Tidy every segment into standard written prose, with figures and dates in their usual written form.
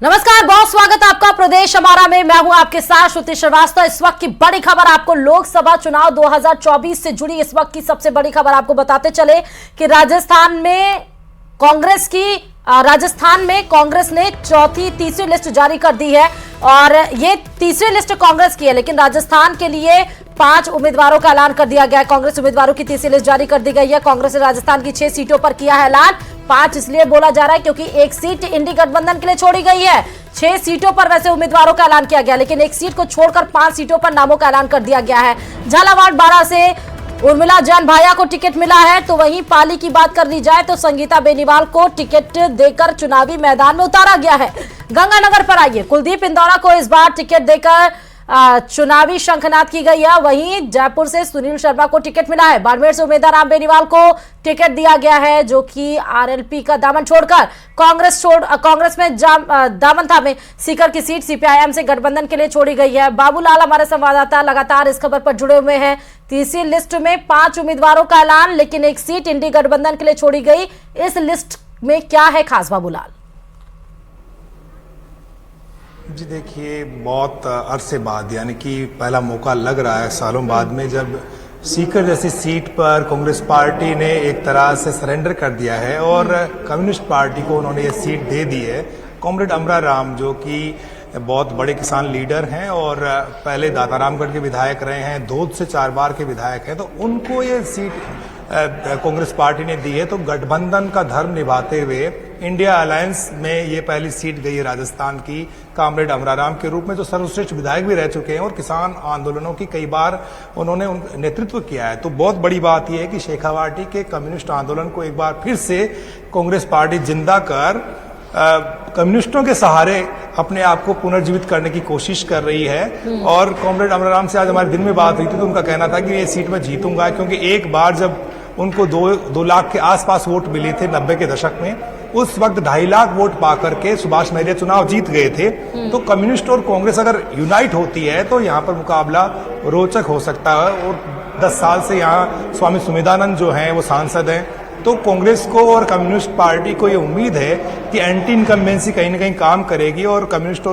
नमस्कार, बहुत स्वागत आपका प्रदेश हमारा में। मैं हूं आपके साथ श्रुति श्रीवास्तव। इस वक्त की बड़ी खबर आपको लोकसभा चुनाव 2024 से जुड़ी इस वक्त की सबसे बड़ी खबर आपको बताते चले कि राजस्थान में कांग्रेस ने तीसरी लिस्ट जारी कर दी है और ये तीसरी लिस्ट कांग्रेस की है, लेकिन राजस्थान के लिए 5 उम्मीदवारों का ऐलान कर दिया गया है। कांग्रेस उम्मीदवारों की तीसरी लिस्ट जारी कर दी गई है। कांग्रेस ने राजस्थान की 6 सीटों पर किया है ऐलान। 5 इसलिए बोला जा रहा है क्योंकि एक सीट इंडी गठबंधन के लिए छोड़ी गई है। 6 सीटों पर वैसे उम्मीदवारों का ऐलान किया गया, लेकिन एक सीट को छोड़कर 5 सीटों पर नामों का ऐलान कर दिया गया है। झालावाड़ 12 से उर्मिला जैन भाया को टिकट मिला है, तो वहीं पाली की बात कर ली जाए तो संगीता बेनीवाल को टिकट देकर चुनावी मैदान में उतारा गया है। गंगानगर पर आइए, कुलदीप इंदौरा को इस बार टिकट देकर चुनावी शंखनाद की गई है। वहीं जयपुर से सुनील शर्मा को टिकट मिला है। बाड़मेर से उम्मीदवार राम बेनीवाल को टिकट दिया गया है, जो कि आरएलपी का दामन छोड़कर कांग्रेस में दामन थामे। सीकर की सीट सीपीआईएम से गठबंधन के लिए छोड़ी गई है। बाबूलाल हमारे संवाददाता लगातार इस खबर पर जुड़े हुए हैं। तीसरी लिस्ट में 5 उम्मीदवारों का ऐलान, लेकिन एक सीट इंडी गठबंधन के लिए छोड़ी गई। इस लिस्ट में क्या है खास, बाबूलाल? जी देखिए, बहुत अरसे बाद यानी कि पहला मौका लग रहा है सालों बाद में, जब सीकर जैसी सीट पर कांग्रेस पार्टी ने एक तरह से सरेंडर कर दिया है और कम्युनिस्ट पार्टी को उन्होंने ये सीट दे दी है। कॉमरेड अमरा राम, जो कि बहुत बड़े किसान लीडर हैं और पहले दातारामगढ़ के विधायक रहे हैं, धोद से 4 बार के विधायक हैं, तो उनको ये सीट कांग्रेस पार्टी ने दी है। तो गठबंधन का धर्म निभाते हुए इंडिया अलायंस में ये पहली सीट गई है राजस्थान की, कॉमरेड अमराराम के रूप में, जो सर्वश्रेष्ठ विधायक भी रह चुके हैं और किसान आंदोलनों की कई बार उन्होंने नेतृत्व किया है। तो बहुत बड़ी बात यह है कि शेखावाटी के कम्युनिस्ट आंदोलन को एक बार फिर से कांग्रेस पार्टी जिंदा कर कम्युनिस्टों के सहारे अपने आप को पुनर्जीवित करने की कोशिश कर रही है। और कॉमरेड अमराराम से आज हमारे दिन में बात हुई थी, तो उनका कहना था कि ये सीट मैं जीतूंगा, क्योंकि एक बार जब उनको 2 लाख के आसपास वोट मिले थे 90 के दशक में, उस वक्त 2.5 लाख वोट पाकर के सुभाष महरिया चुनाव जीत गए थे। तो कम्युनिस्ट और कांग्रेस अगर यूनाइट होती है तो यहाँ पर मुकाबला रोचक हो सकता है। और 10 साल से यहाँ स्वामी सुमेधानंद जो हैं वो सांसद हैं, तो कांग्रेस को और कम्युनिस्ट पार्टी को ये उम्मीद है कि एंटी इनकम्बेंसी कहीं ना कहीं काम करेगी और कम्युनिस्ट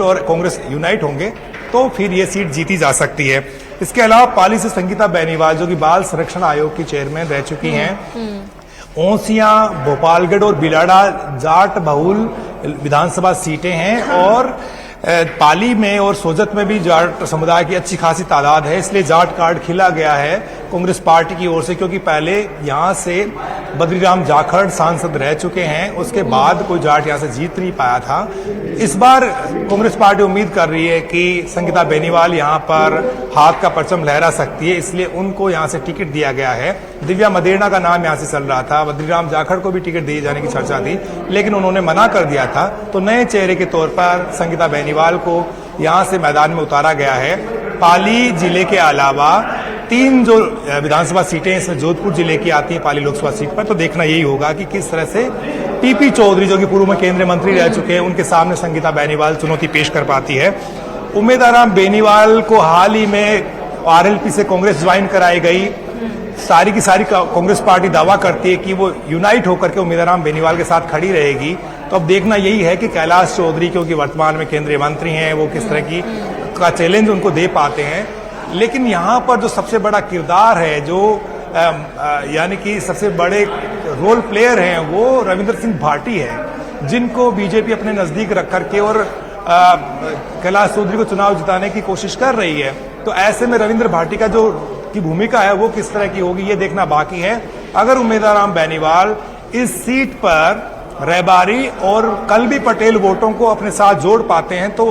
और कांग्रेस यूनाइट होंगे, तो फिर ये सीट जीती जा सकती है। इसके अलावा पाली से संगीता बेनीवाल, जो कि बाल संरक्षण आयोग की चेयरमैन रह चुकी हैं, ओसिया, भोपालगढ़ और बिलाड़ा जाट बहुल विधानसभा सीटें हैं और पाली में और सोजत में भी जाट समुदाय की अच्छी खासी तादाद है, इसलिए जाट कार्ड खिला गया है कांग्रेस पार्टी की ओर से, क्योंकि पहले यहां से बद्रीराम जाखड़ सांसद रह चुके हैं, उसके बाद कोई जाट यहां से जीत नहीं पाया था। इस बार कांग्रेस पार्टी उम्मीद कर रही है कि संगीता बेनीवाल यहां पर हाथ का परचम लहरा सकती है, इसलिए उनको यहां से टिकट दिया गया है। दिव्या मदेरणा का नाम यहां से चल रहा था, बद्रीराम जाखड़ को भी टिकट दिए जाने की चर्चा थी, लेकिन उन्होंने मना कर दिया था। तो नए चेहरे के तौर पर संगीता बेनीवाल को यहां से मैदान में उतारा गया है। पाली जिले के अलावा 3 जो विधानसभा सीटें इसमें जोधपुर जिले की आती हैं पाली लोकसभा सीट पर, तो देखना यही होगा कि किस तरह से टीपी चौधरी, जो कि पूर्व में केंद्रीय मंत्री रह चुके हैं, उनके सामने संगीता बेनीवाल चुनौती पेश कर पाती है। उम्मीदवार बेनीवाल को हाल ही में आरएलपी से कांग्रेस ज्वाइन कराई गई। सारी की सारी कांग्रेस पार्टी दावा करती है कि वो यूनाइट होकर के उम्मीदवार बेनीवाल के साथ खड़ी रहेगी। तो अब देखना यही है कि कैलाश चौधरी, क्योंकि वर्तमान में केंद्रीय मंत्री हैं, वो किस तरह की का चैलेंज उनको दे पाते हैं। लेकिन यहाँ पर जो सबसे बड़ा किरदार है, जो यानी कि सबसे बड़े रोल प्लेयर हैं, वो रविंद्र सिंह भाटी है, जिनको बीजेपी अपने नजदीक रख करके और कैलाश चौधरी को चुनाव जिताने की कोशिश कर रही है। तो ऐसे में रविंद्र भाटी का जो की भूमिका है वो किस तरह की होगी, ये देखना बाकी है। अगर उम्मीदवार राम बेनीवाल इस सीट पर रहबारी और कलबी पटेल वोटों को अपने साथ जोड़ पाते हैं तो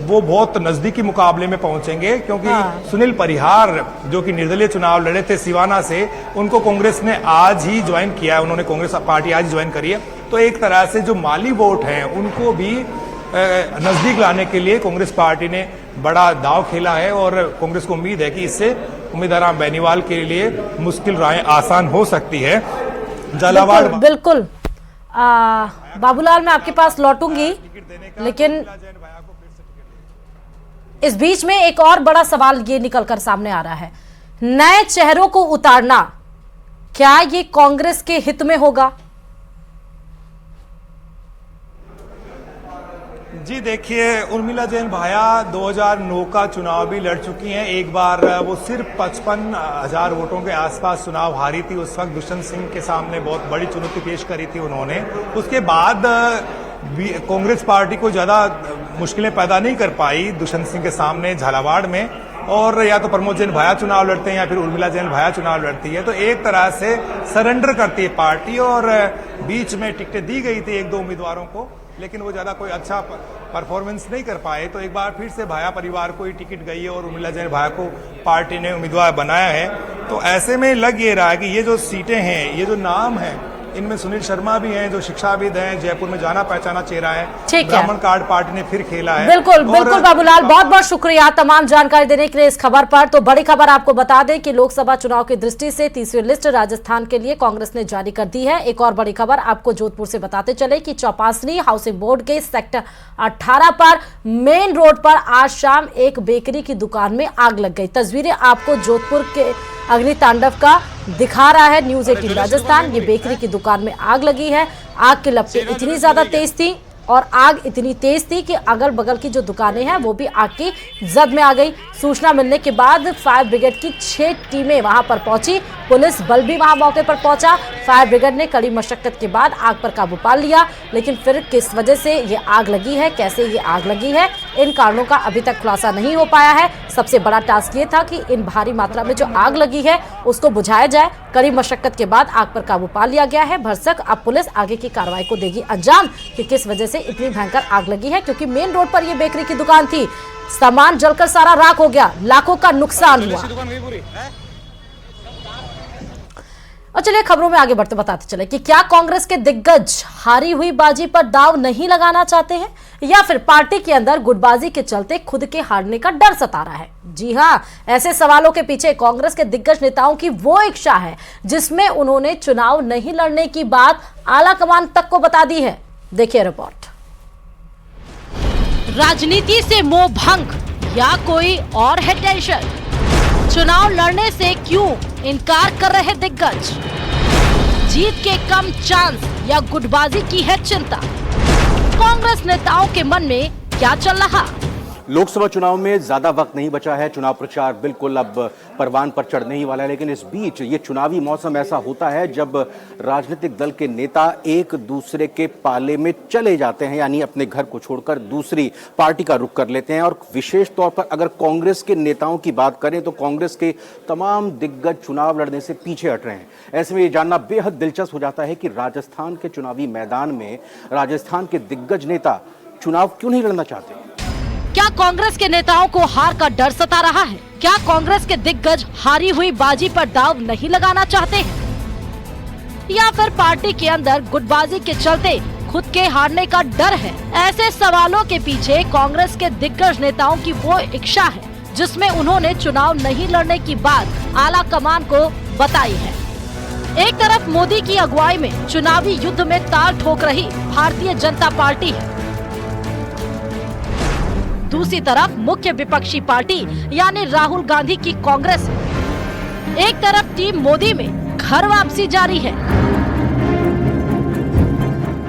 वो बहुत नजदीकी मुकाबले में पहुंचेंगे, क्योंकि सुनील परिहार, जो कि निर्दलीय चुनाव लड़े थे सिवाना से, उनको कांग्रेस ने आज ही ज्वाइन किया है, उन्होंने कांग्रेस पार्टी आज ज्वाइन करी है। तो एक तरह से जो माली वोट हैं उनको भी नजदीक लाने के लिए कांग्रेस पार्टी ने बड़ा दाव खेला है और कांग्रेस को उम्मीद है कि इससे उम्मीदवार राम बेनीवाल के लिए मुश्किल राहें आसान हो सकती है। झालावाड़ बिल्कुल बाबूलाल, मैं आपके पास लौटूंगी, लेकिन इस बीच में एक और बड़ा सवाल ये निकलकर सामने आ रहा है, नए चेहरों को उतारना क्या ये कांग्रेस के हित में होगा? जी देखिए, उर्मिला जैन भाया 2009 का चुनाव भी लड़ चुकी हैं। एक बार वो सिर्फ 55,000 वोटों के आसपास चुनाव हारी थी। उस वक्त दुष्यंत सिंह के सामने बहुत बड़ी चुनौती पेश करी थी उन्होंने। उसके बाद कांग्रेस पार्टी को ज्यादा मुश्किलें पैदा नहीं कर पाई दुष्यंत सिंह के सामने झालावाड़ में, और या तो प्रमोद जैन भाया चुनाव लड़ते हैं या फिर उर्मिला जैन भाया चुनाव लड़ती है। तो एक तरह से सरेंडर करती है पार्टी, और बीच में टिकटें दी गई थी एक दो उम्मीदवारों को, लेकिन वो ज्यादा कोई अच्छा परफॉर्मेंस नहीं कर पाए। तो एक बार फिर से भाया परिवार को ही टिकट गई है और उर्मिला जैन भाया को पार्टी ने उम्मीदवार बनाया है। तो ऐसे में लग ये रहा है कि ये जो सीटें हैं, ये जो नाम है, इनमें सुनील शर्मा भी हैं जो शिक्षाविद हैं, जयपुर में जाना पहचाना चेहरा है। ब्राह्मण कार्ड पार्टी ने फिर खेला है। बिल्कुल बिल्कुल बाबूलाल, बहुत बहुत शुक्रिया तमाम जानकारी देने के लिए इस खबर पर। तो बड़ी खबर आपको बता दें कि लोकसभा चुनाव की दृष्टि से तीसरी लिस्ट राजस्थान के लिए कांग्रेस ने जारी कर दी है। एक और बड़ी खबर आपको जोधपुर से बताते चले कि चौपासनी हाउसिंग बोर्ड के सेक्टर 18 पर मेन रोड पर आज शाम एक बेकरी की दुकान में आग लग गई। तस्वीरें आपको जोधपुर के अग्नि तांडव का दिखा रहा है न्यूज 18 राजस्थान। ये बेकरी की दुकान में आग लगी है। आग की लपटें इतनी ज्यादा तेज थी और आग इतनी तेज थी कि अगल बगल की जो दुकानें हैं वो भी आग की जद में आ गई। सूचना मिलने के बाद फायर ब्रिगेड की 6 टीमें वहां पर पहुंची। पुलिस बल भी वहां मौके पर पहुंचा। फायर ब्रिगेड ने कड़ी मशक्कत के बाद आग पर काबू पा लिया, लेकिन फिर किस वजह से ये आग लगी है, कैसे ये आग लगी है, इन कारणों का अभी तक खुलासा नहीं हो पाया है। सबसे बड़ा टास्क ये था कि इन भारी मात्रा में जो आग लगी है उसको बुझाया जाए। कड़ी मशक्कत के बाद आग पर काबू पा लिया गया है। भरसक अब पुलिस आगे की कार्रवाई को देगी अंजाम कि किस वजह से इतनी भयंकर आग लगी है, क्योंकि मेन रोड पर ये बेकरी की दुकान थी। सामान जलकर सारा राख हो गया, लाखों का नुकसान हुआ। और चलिए खबरों में आगे बढ़ते बताते चले कि क्या कांग्रेस के दिग्गज हारी हुई बाजी पर दांव नहीं लगाना चाहते हैं, या फिर पार्टी के अंदर गुटबाजी के चलते खुद के हारने का डर सता रहा है। जी हां, ऐसे सवालों के पीछे कांग्रेस के दिग्गज नेताओं की वो इच्छा है जिसमें उन्होंने चुनाव नहीं लड़ने की बात आला कमान तक को बता दी है। देखिए रिपोर्ट। राजनीति से मोह भंग या कोई और है टेंशन, चुनाव लड़ने से क्यों इनकार कर रहे दिग्गज, जीत के कम चांस या गुटबाजी की है चिंता, कांग्रेस नेताओं के मन में क्या चल रहा। लोकसभा चुनाव में ज्यादा वक्त नहीं बचा है। चुनाव प्रचार बिल्कुल अब परवान पर चढ़ने ही वाला है, लेकिन इस बीच ये चुनावी मौसम ऐसा होता है जब राजनीतिक दल के नेता एक दूसरे के पाले में चले जाते हैं, यानी अपने घर को छोड़कर दूसरी पार्टी का रुख कर लेते हैं। और विशेष तौर पर अगर कांग्रेस के नेताओं की बात करें तो कांग्रेस के तमाम दिग्गज चुनाव लड़ने से पीछे हट रहे हैं। ऐसे में ये जानना बेहद दिलचस्प हो जाता है कि राजस्थान के चुनावी मैदान में राजस्थान के दिग्गज नेता चुनाव क्यों नहीं लड़ना चाहते। क्या कांग्रेस के नेताओं को हार का डर सता रहा है? क्या कांग्रेस के दिग्गज हारी हुई बाजी पर दांव नहीं लगाना चाहते हैं, या फिर पार्टी के अंदर गुटबाजी के चलते खुद के हारने का डर है? ऐसे सवालों के पीछे कांग्रेस के दिग्गज नेताओं की वो इच्छा है जिसमें उन्होंने चुनाव नहीं लड़ने की बात आला कमान को बताई है। एक तरफ मोदी की अगुवाई में चुनावी युद्ध में ताल ठोक रही भारतीय जनता पार्टी है, दूसरी तरफ मुख्य विपक्षी पार्टी यानी राहुल गांधी की कांग्रेस है। एक तरफ टीम मोदी में घर वापसी जारी है,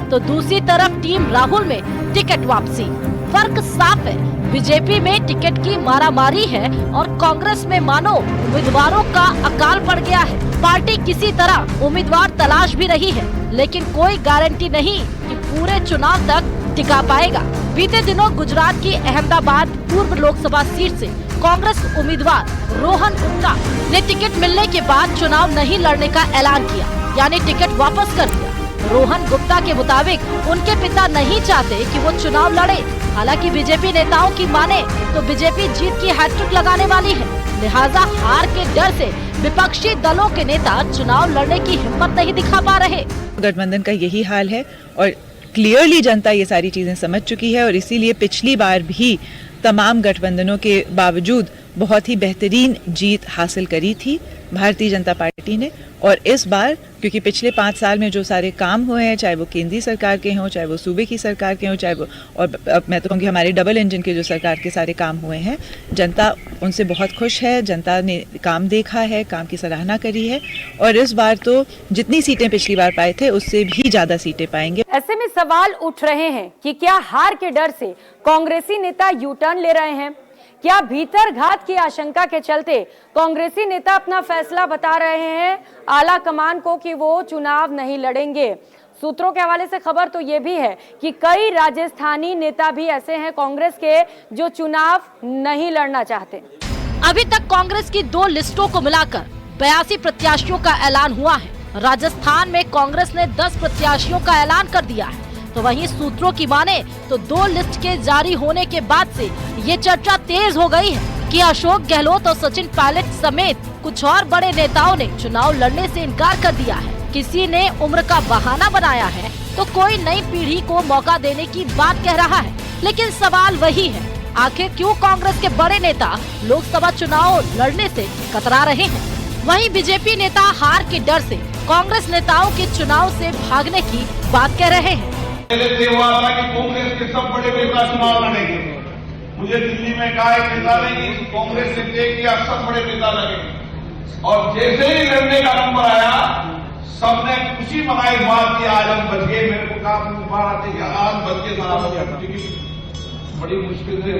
तो दूसरी तरफ टीम राहुल में टिकट वापसी। फर्क साफ है, बीजेपी में टिकट की मारामारी है और कांग्रेस में मानो उम्मीदवारों का अकाल पड़ गया है। पार्टी किसी तरह उम्मीदवार तलाश भी रही है, लेकिन कोई गारंटी नहीं कि पूरे चुनाव तक टिका पाएगा। बीते दिनों गुजरात की अहमदाबाद पूर्व लोकसभा सीट से कांग्रेस उम्मीदवार रोहन गुप्ता ने टिकट मिलने के बाद चुनाव नहीं लड़ने का ऐलान किया, यानी टिकट वापस कर दिया। रोहन गुप्ता के मुताबिक उनके पिता नहीं चाहते कि वो चुनाव लड़े। हालांकि बीजेपी नेताओं की माने तो बीजेपी जीत की हैट्रिक लगाने वाली है, लिहाजा हार के डर से विपक्षी दलों के नेता चुनाव लड़ने की हिम्मत नहीं दिखा पा रहे। गठबंधन का यही हाल है और क्लियरली जनता ये सारी चीजें समझ चुकी है, और इसीलिए पिछली बार भी तमाम गठबंधनों के बावजूद बहुत ही बेहतरीन जीत हासिल करी थी। भारतीय जनता पार्टी ने। और इस बार क्योंकि पिछले 5 साल में जो सारे काम हुए हैं, चाहे वो केंद्रीय सरकार के हों, चाहे वो सूबे की सरकार के हों, चाहे वो, और अब मैं तो कहूँगी हमारे डबल इंजन के जो सरकार के सारे काम हुए हैं, जनता उनसे बहुत खुश है। जनता ने काम देखा है, काम की सराहना करी है, और इस बार तो जितनी सीटें पिछली बार पाए थे उससे भी ज्यादा सीटें पाएंगे। ऐसे में सवाल उठ रहे हैं कि क्या हार के डर से कांग्रेसी नेता यू टर्न ले रहे हैं? क्या भीतर घात की आशंका के चलते कांग्रेसी नेता अपना फैसला बता रहे हैं आला कमान को कि वो चुनाव नहीं लड़ेंगे? सूत्रों के हवाले से खबर तो ये भी है कि कई राजस्थानी नेता भी ऐसे हैं कांग्रेस के जो चुनाव नहीं लड़ना चाहते। अभी तक कांग्रेस की 2 लिस्टों को मिलाकर 82 प्रत्याशियों का ऐलान हुआ है। राजस्थान में कांग्रेस ने 10 प्रत्याशियों का ऐलान कर दिया है। तो वहीं सूत्रों की माने तो 2 लिस्ट के जारी होने के बाद से ये चर्चा तेज हो गई है कि अशोक गहलोत और सचिन पायलट समेत कुछ और बड़े नेताओं ने चुनाव लड़ने से इनकार कर दिया है। किसी ने उम्र का बहाना बनाया है तो कोई नई पीढ़ी को मौका देने की बात कह रहा है। लेकिन सवाल वही है, आखिर क्यों कांग्रेस के बड़े नेता लोकसभा चुनाव लड़ने से कतरा रहे हैं? वहीं बीजेपी नेता हार के डर से कांग्रेस नेताओं के चुनाव से भागने की बात कह रहे हैं। पहले से हुआ था कि कांग्रेस के सब बड़े नेता चुनाव लड़ेंगे। मुझे दिल्ली में कहा एक नेता ने कि कांग्रेस से तय किया सब बड़े नेता लड़ेंगे, और जैसे ही लड़ने का नंबर आया सबने खुशी मनाई बात की आज हम बच गए। मेरे को कहा बार आते कि आज बच के सारा हो गया, बड़ी मुश्किल से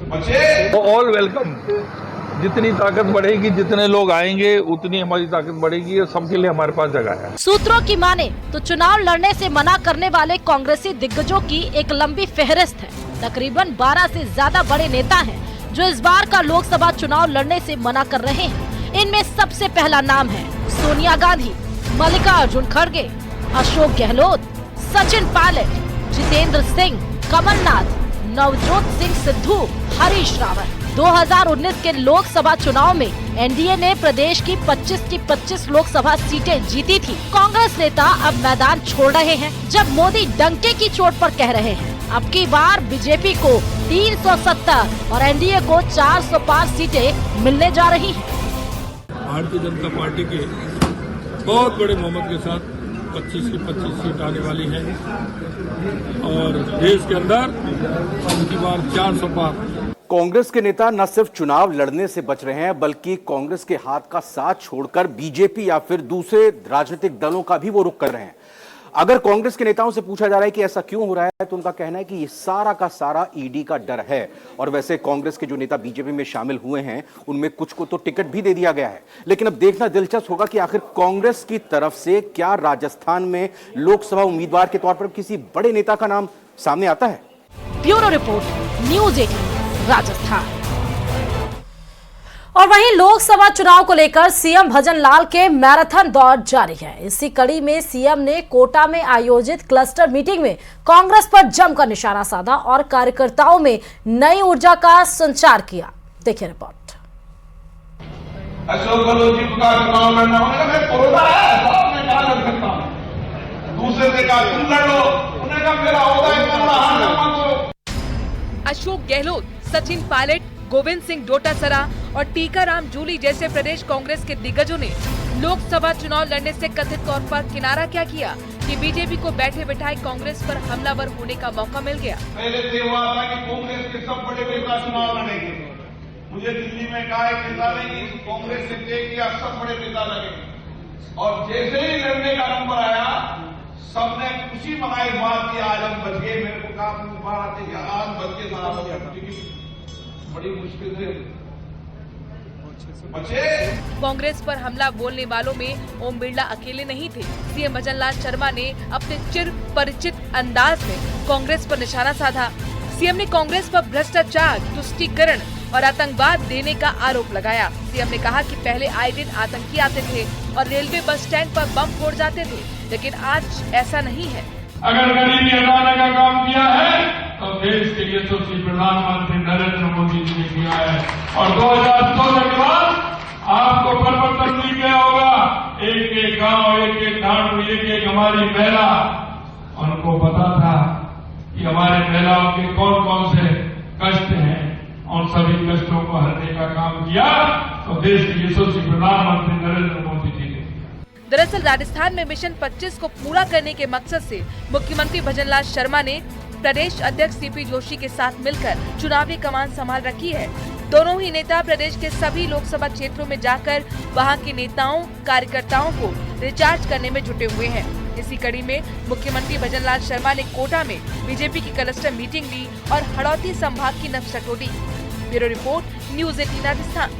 बचे। All welcome. जितनी ताकत बढ़ेगी, जितने लोग आएंगे उतनी हमारी ताकत बढ़ेगी, और सबके लिए हमारे पास जगह है। सूत्रों की माने तो चुनाव लड़ने से मना करने वाले कांग्रेसी दिग्गजों की एक लंबी फेहरिस्त है। तकरीबन 12 से ज्यादा बड़े नेता हैं जो इस बार का लोकसभा चुनाव लड़ने से मना कर रहे हैं। इनमें सबसे पहला नाम है सोनिया गांधी, मल्लिकार्जुन खड़गे, अशोक गहलोत, सचिन पायलट, जितेंद्र सिंह, कमलनाथ, नवजोत सिंह सिद्धू, हरीश रावत। 2019 के लोकसभा चुनाव में एनडीए ने प्रदेश की 25 की 25 लोकसभा सीटें जीती थी। कांग्रेस नेता अब मैदान छोड़ रहे हैं, जब मोदी डंके की चोट पर कह रहे हैं अब की बार बीजेपी को 370 और एनडीए को 405 सीटें मिलने जा रही हैं। भारतीय जनता पार्टी के बहुत बड़े बहुमत के साथ 25 की 25 सीट आने वाली है, और देश के अंदर उनकी बार 400 पार। कांग्रेस के नेता न सिर्फ चुनाव लड़ने से बच रहे हैं, बल्कि कांग्रेस के हाथ का साथ छोड़कर बीजेपी या फिर दूसरे राजनीतिक दलों का भी वो रुख कर रहे हैं। अगर कांग्रेस के नेताओं से पूछा जा रहा है कि ऐसा क्यों हो रहा है, तो उनका कहना है कि ये सारा का सारा ईडी का डर है। और वैसे कांग्रेस के जो नेता बीजेपी में शामिल हुए हैं उनमें कुछ को तो टिकट भी दे दिया गया है। लेकिन अब देखना दिलचस्प होगा कि आखिर कांग्रेस की तरफ से क्या राजस्थान में लोकसभा उम्मीदवार के तौर पर किसी बड़े नेता का नाम सामने आता है। Bureau report, news 18 Rajasthan. और वहीं लोकसभा चुनाव को लेकर सीएम भजन लाल के मैराथन दौर जारी है। इसी कड़ी में सीएम ने कोटा में आयोजित क्लस्टर मीटिंग में कांग्रेस पर जमकर निशाना साधा और कार्यकर्ताओं में नई ऊर्जा का संचार किया। देखिए रिपोर्ट। अशोक गहलोत जी का चुनाव लड़ना होगा, मैं कोरोना है साहब, मैं क्या लड़ सकता हूं। दूसरे से कहा तुम लड़ो, उन्हें कहा मेरा होगा अशोक गहलोत, सचिन पायलट, गोविंद सिंह डोटासरा और टीकाराम जूली जैसे प्रदेश कांग्रेस के दिग्गजों ने लोकसभा चुनाव लड़ने से कथित तौर पर किनारा क्या किया कि बीजेपी को बैठे बिठाए कांग्रेस पर हमलावर होने का मौका मिल गया। पहले से हुआ था कि कांग्रेस के सब बड़े नेता चुनाव लड़ेंगे। मुझे दिल्ली में कहा एक नेता ने कि कांग्रेस से तय किया सब बड़े नेता लड़ेंगे, और जैसे ही लड़ने का नंबर आया सबने खुशी मनाई बात की आज हम बच गए। मेरे को कहा बार आते कि आज बच के सारा हो गया, बड़ी मुश्किल से बचे। कांग्रेस पर हमला बोलने वालों में ओम बिरला अकेले नहीं थे। सीएम भजन लाल शर्मा ने अपने चिर परिचित अंदाज में कांग्रेस पर निशाना साधा। सीएम ने कांग्रेस पर भ्रष्टाचार, तुष्टीकरण और आतंकवाद देने का आरोप लगाया। सीएम ने कहा कि पहले आए दिन आतंकी आते थे और रेलवे बस स्टैंड पर बम फोड़ जाते थे, लेकिन आज ऐसा नहीं है। अगर गरीबी हटाने का काम किया है तो देश के यशस्वी प्रधानमंत्री नरेंद्र मोदी जी ने किया है, और 2014 के बाद आपको परिवर्तन मिल गया होगा। एक एक गांव, एक एक ढांढू, एक एक हमारी महिला, उनको पता था कि हमारे महिलाओं के कौन कौन से कष्ट हैं, और सभी कष्टों को हरने का काम किया। और देश के यशस्वी प्रधानमंत्री नरेंद्र मोदी जी ने। दरअसल राजस्थान में मिशन 25 को पूरा करने के मकसद से मुख्यमंत्री भजनलाल शर्मा ने प्रदेश अध्यक्ष सीपी जोशी के साथ मिलकर चुनावी कमान संभाल रखी है। दोनों ही नेता प्रदेश के सभी लोकसभा क्षेत्रों में जाकर वहां के नेताओं कार्यकर्ताओं को रिचार्ज करने में जुटे हुए हैं। इसी कड़ी में मुख्यमंत्री भजनलाल शर्मा ने कोटा में बीजेपी की क्लस्टर मीटिंग ली और हड़ौती संभाग की नब्ज टटोली। Bureau report, news 18 Rajasthan.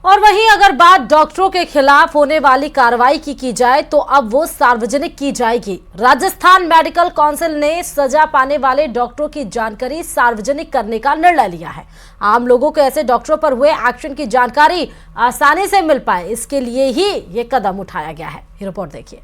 और वहीं अगर बात डॉक्टरों के खिलाफ होने वाली कार्रवाई की जाए तो अब वो सार्वजनिक की जाएगी। राजस्थान मेडिकल काउंसिल ने सजा पाने वाले डॉक्टरों की जानकारी सार्वजनिक करने का निर्णय लिया है। आम लोगों को ऐसे डॉक्टरों पर हुए एक्शन की जानकारी आसानी से मिल पाए, इसके लिए ही ये कदम उठाया गया है। ये रिपोर्ट देखिए।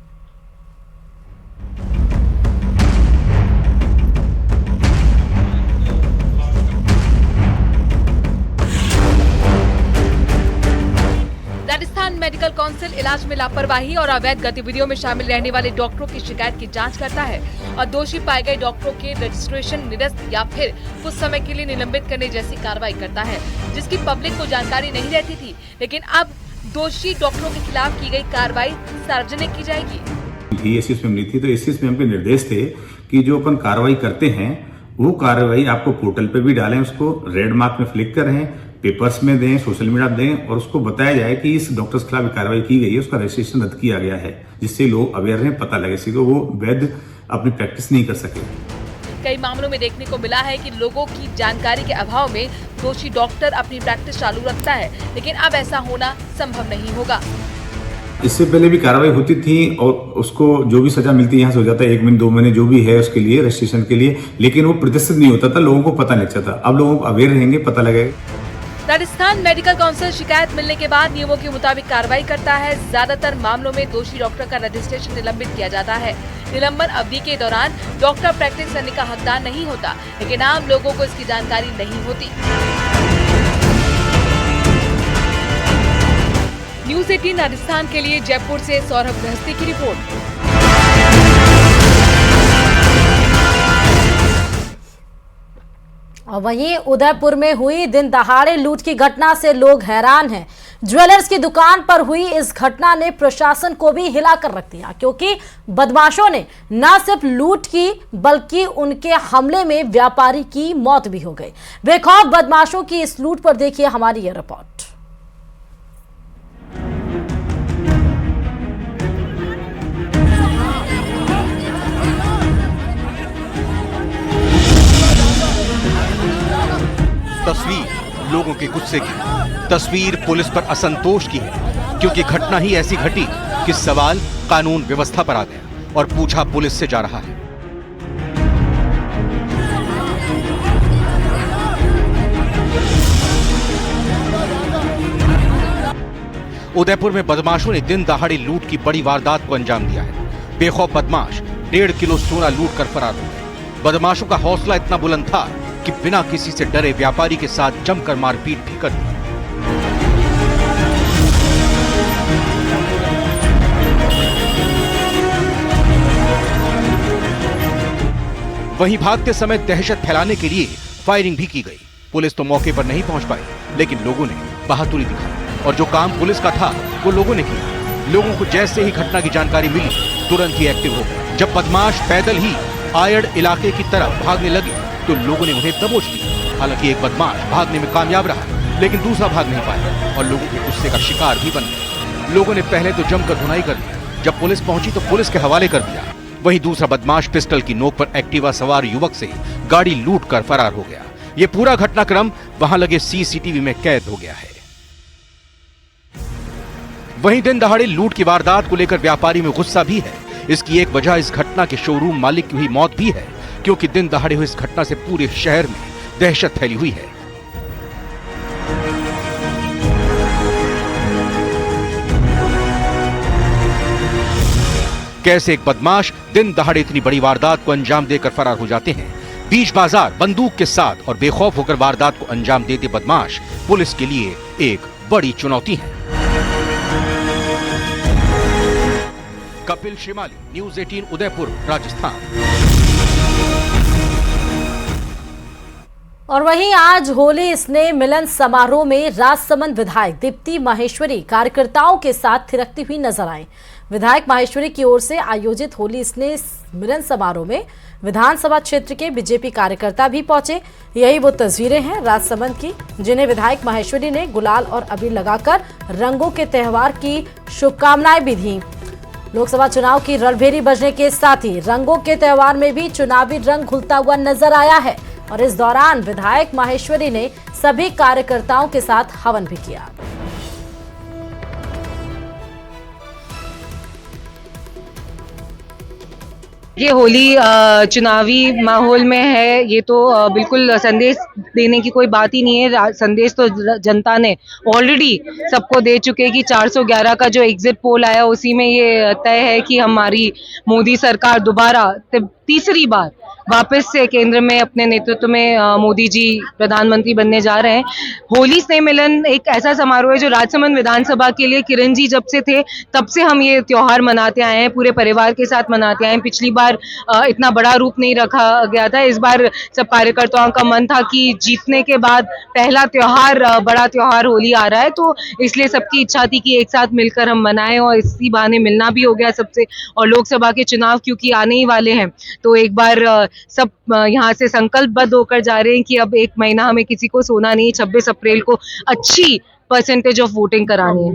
राजस्थान मेडिकल काउंसिल इलाज में लापरवाही और अवैध गतिविधियों में शामिल रहने वाले डॉक्टरों की शिकायत की जांच करता है और दोषी पाए गए डॉक्टरों के रजिस्ट्रेशन निरस्त या फिर कुछ समय के लिए निलंबित करने जैसी कार्रवाई करता है, जिसकी पब्लिक को जानकारी नहीं रहती थी। लेकिन अब दोषी डॉक्टरों के खिलाफ की गई कार्रवाई सार्वजनिक की जाएगी। एसीएस में मिली थी तो एसीएस में हमके निर्देश थे कि जो अपन कार्रवाई करते हैं वो कार्रवाई आपको पोर्टल पे भी डालें, उसको रेड मार्क में फ्लिक करें, पेपर्स में दें, सोशल मीडिया दें और उसको बताया जाए कि इस डॉक्टर के खिलाफ कार्रवाई की गई है, उसका रजिस्ट्रेशन रद्द किया गया है, जिससे लोग अवेयर हैं, पता लगे सके वो वैध अपनी प्रैक्टिस नहीं कर सके। कई मामलों में देखने को मिला है कि लोगों की जानकारी के अभाव में दोषी डॉक्टर अपनी प्रैक्टिस चालू रखता है, लेकिन अब ऐसा होना संभव नहीं होगा। इससे पहले भी कार्रवाई होती थी और उसको जो भी सजा मिलती है यहाँ से हो जाता है, 1 महीने 2 महीने जो भी है उसके लिए रजिस्ट्रेशन के लिए, लेकिन वो प्रतिशत नहीं होता था, लोगों को पता नहीं चलता। अब लोगों को अवेयर रहेंगे, पता लगेगा। राजस्थान मेडिकल काउंसिल शिकायत मिलने के बाद नियमों के मुताबिक कार्रवाई करता है। ज्यादातर मामलों में दोषी डॉक्टर का रजिस्ट्रेशन निलंबित किया जाता है। निलंबन अवधि के दौरान डॉक्टर प्रैक्टिस करने का हकदार नहीं होता, लेकिन आम लोगों को इसकी जानकारी नहीं होती। न्यूज़ 18 राजस्थान के लिए जयपुर से सौरभ गृहस्थी की रिपोर्ट। और वहीं उदयपुर में हुई दिन दहाड़े लूट की घटना से लोग हैरान हैं। ज्वेलर्स की दुकान पर हुई इस घटना ने प्रशासन को भी हिलाकर रख दिया, क्योंकि बदमाशों ने न सिर्फ लूट की बल्कि उनके हमले में व्यापारी की मौत भी हो गई। बेखौफ बदमाशों की इस लूट पर देखिए हमारी ये रिपोर्ट। तस्वीर लोगों के गुस्से की, तस्वीर पुलिस पर असंतोष की है, क्योंकि घटना ही ऐसी घटी कि सवाल कानून व्यवस्था पर आ गया और पूछा पुलिस से जा रहा है। उदयपुर में बदमाशों ने दिन दहाड़े लूट की बड़ी वारदात को अंजाम दिया है। बेखौफ बदमाश 1.5 किलो सोना लूट कर फरार हो गए। बदमाशों का हौसला इतना बुलंद था कि बिना किसी से डरे व्यापारी के साथ जमकर मारपीट भी कर दी। वहीं भागते समय दहशत फैलाने के लिए फायरिंग भी की गई। पुलिस तो मौके पर नहीं पहुंच पाई, लेकिन लोगों ने बहादुरी दिखाई और जो काम पुलिस का था वो लोगों ने किया। लोगों को जैसे ही घटना की जानकारी मिली तुरंत ही एक्टिव हो गए। जब बदमाश पैदल ही आयड़ इलाके की तरफ भागने लगे तो लोगों ने उन्हें दबोच लिया। हालांकि एक बदमाश भागने में कामयाब रहा, लेकिन दूसरा भाग नहीं पाया और लोगों के गुस्से का शिकार भी बन गया। लोगों ने पहले तो जमकर धुनाई कर दी, जब पुलिस पहुंची तो पुलिस के हवाले कर दिया। वहीं दूसरा बदमाश पिस्टल की नोक पर एक्टिवा सवार युवक से गाड़ी लूट कर फरार हो गया। ये पूरा घटनाक्रम वहां लगे सीसीटीवी में कैद हो गया है। वहीं दिन दहाड़े लूट की वारदात को लेकर व्यापारी में गुस्सा भी है। इसकी एक वजह इस घटना के शोरूम मालिक की हुई मौत भी है, क्योंकि दिन दहाड़े हुई इस घटना से पूरे शहर में दहशत फैली हुई है। कैसे एक बदमाश दिन दहाड़े इतनी बड़ी वारदात को अंजाम देकर फरार हो जाते हैं। बीच बाजार बंदूक के साथ और बेखौफ होकर वारदात को अंजाम देते बदमाश पुलिस के लिए एक बड़ी चुनौती है। कपिल शिमाली, न्यूज़ 18 उदयपुर, राजस्थान। और वहीं आज होली स्नेह मिलन समारोह में राजसमंद विधायक दीप्ति माहेश्वरी कार्यकर्ताओं के साथ थिरकती हुई नजर आई। विधायक माहेश्वरी की ओर से आयोजित होली स्नेह मिलन समारोह में विधानसभा क्षेत्र के बीजेपी कार्यकर्ता भी पहुंचे। यही वो तस्वीरें हैं राजसमंद की, जिन्हें विधायक माहेश्वरी ने गुलाल और अबीर लगाकर रंगों के त्योहार की शुभकामनाएं भी दी। लोकसभा चुनाव की रणभेरी बजने के साथ ही रंगों के त्योहार में भी चुनावी रंग घुलता हुआ नजर आया है और इस दौरान विधायक माहेश्वरी ने सभी कार्यकर्ताओं के साथ हवन भी किया। ये होली चुनावी माहौल में है, ये तो बिल्कुल संदेश देने की कोई बात ही नहीं है। संदेश तो जनता ने ऑलरेडी सबको दे चुके कि 411 का जो एग्जिट पोल आया उसी में ये तय है कि हमारी मोदी सरकार दोबारा तीसरी बार वापस से केंद्र में अपने नेतृत्व में मोदी जी प्रधानमंत्री बनने जा रहे हैं। होली स्नेह मिलन एक ऐसा समारोह है जो राजसमंद विधानसभा के लिए किरण जी जब से थे तब से हम ये त्योहार मनाते आए हैं, पूरे परिवार के साथ मनाते आए हैं। पिछली बार इतना बड़ा रूप नहीं रखा गया था, इस बार सब कार्यकर्ताओं का मन था कि जीतने के बाद पहला त्योहार, बड़ा त्योहार होली आ रहा है, तो इसलिए सबकी इच्छा थी कि एक साथ मिलकर हम मनाएं और इसी बहाने मिलना भी हो गया सबसे। और लोकसभा के चुनाव क्योंकि आने ही वाले हैं तो एक बार सब यहाँ से संकल्पबद्ध होकर जा रहे हैं कि अब एक महीना हमें किसी को सोना नहीं, 26 अप्रैल को अच्छी परसेंटेज ऑफ वोटिंग करानी है।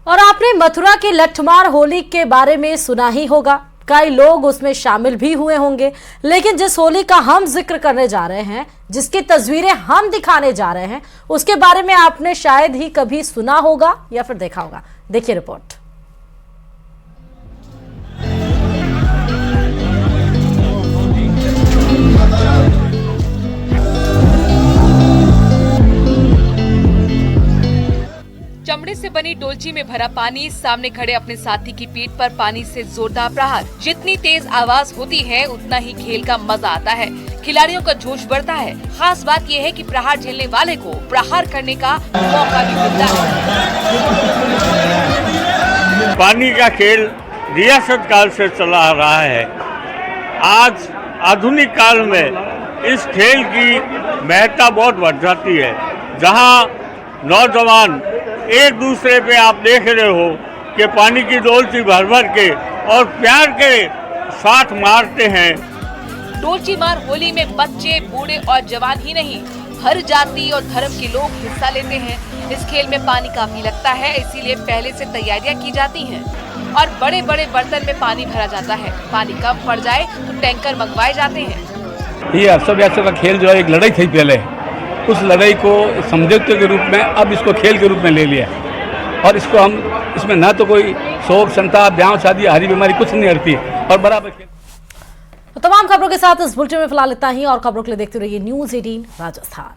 और आपने मथुरा की लठमार होली के बारे में सुना ही होगा, कई लोग उसमें शामिल भी हुए होंगे, लेकिन जिस होली का हम जिक्र करने जा रहे हैं, जिसकी तस्वीरें हम दिखाने जा रहे हैं, उसके बारे में आपने शायद ही कभी सुना होगा या फिर देखा होगा। देखिए रिपोर्ट। चमड़े से बनी डोलची में भरा पानी, सामने खड़े अपने साथी की पीठ पर पानी से जोरदार प्रहार। जितनी तेज आवाज होती है उतना ही खेल का मजा आता है, खिलाड़ियों का जोश बढ़ता है। खास बात यह है कि प्रहार झेलने वाले को प्रहार करने का मौका भी मिलता है। पानी का खेल रियासत काल से चला आ रहा है। आज आधुनिक काल में इस खेल की महत्ता बहुत बढ़ जाती है, जहां नौजवान एक दूसरे पे आप देख रहे हो कि पानी की डोलची भर भर के और प्यार के साथ मारते हैं। डोलची मार होली में बच्चे, बूढ़े और जवान ही नहीं, हर जाति और धर्म के लोग हिस्सा लेते हैं। इस खेल में पानी काफी लगता है, इसीलिए पहले से तैयारियां की जाती हैं और बड़े बड़े बर्तन में पानी भरा जाता है। पानी कम पड़ जाए तो टैंकर मंगवाए जाते हैं। ये अफसर का खेल जो है एक लड़ाई थी पहले, उस लड़ाई को समझौते के रूप में अब इसको खेल के रूप में ले लिया और इसको हम इसमें ना तो कोई शोक, संताप, ब्याह, शादी, हरी बीमारी कुछ नहीं हटती और बराबर खेल। तो तमाम खबरों के साथ इस बुलेटिन में फिलहाल इतना ही और खबरों के लिए देखते रहिए न्यूज़ 18 राजस्थान।